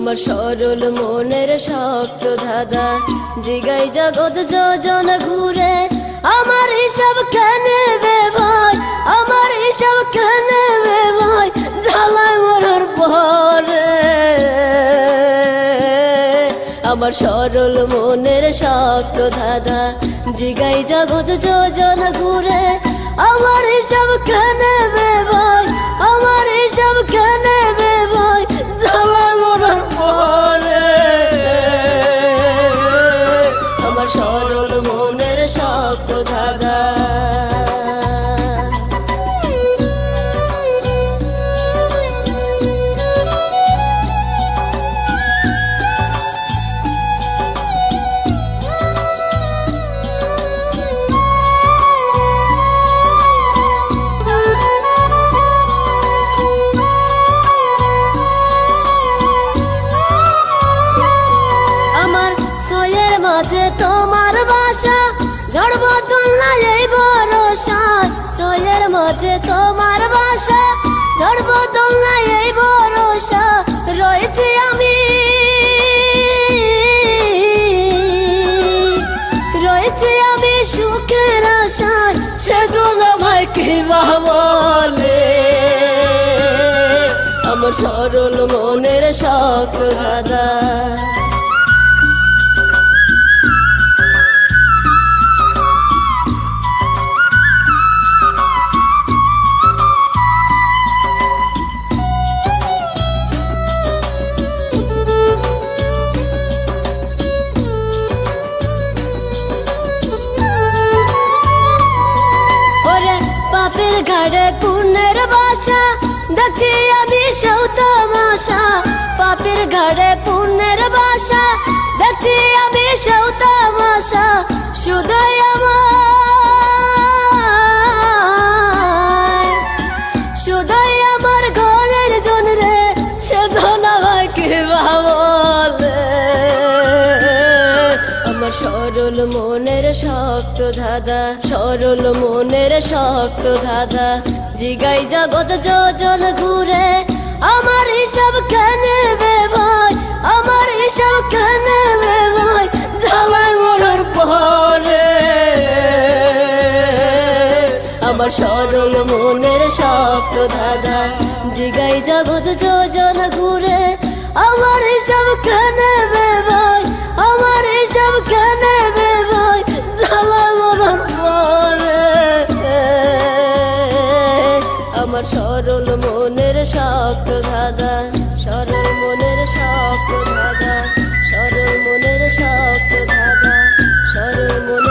আমার সরল মনের শক্ত ধাঁধা জিগাই জগৎ যোজন ঘুরে। আমার হিসাব কেনে বে ভাই, আমার হিসাব কেনে বে ভাই, জ্বালায় মরার পরে। আমার সরল মনের শক্ত ধাঁধা জিগাই জগৎ যোজন ঘুরে। আমার হিসাব কেনে বে ভাই, আমার হিসাব কেনে বে ভাই, জ্বালায় মরার পরে। আমার সরল মনের শক্ত ধাঁধা। ছয়ের মাঝে তোমার বাসা, ঝড় বদল নাই এই ভরসা। ছয়ের মাঝে তোমার বাসা, ঝড় বদল নাই এই ভরসা। রয়েছি আমি, রয়েছি আমি সুখের আশায়, সেজন্য ভাই কি বলে। আমার সরল মনের শক্ত ধাঁধা। পাপের ঘাড়ে পুণ্যের বাসা, দেখছি আমি সৌ তামাশা। পাপের ঘাড়ে পুণ্যের বাসা, দেখছি আমি সৌ তামাশা। শুধুই আমার, শুধুই আমার ঘরের জন রে, সেজন আমাকে বলে। আমার সরল মনের শক্ত ধাঁধা, সরল মনের শক্ত ধাঁধা জিগাই জগৎ যোজন ঘুরে। আমার হিসাব কেনে বে ভাই, আমার হিসাব কেনে বে ভাই, জ্বালায় মরার পরে। আমার সরল মনের শক্ত ধাঁধা জিগাই জগৎ যোজন ঘুরে। আমার হিসাব কেনে বে ভাই, আমার হিসাব কেনে বে ভাই, জ্বালায় মরার পরে। আমার সরল মনের শক্ত ধাঁধা, সরল মনের শক্ত ধাঁধা, সরল মনের শক্ত ধাঁধা, সরল মনের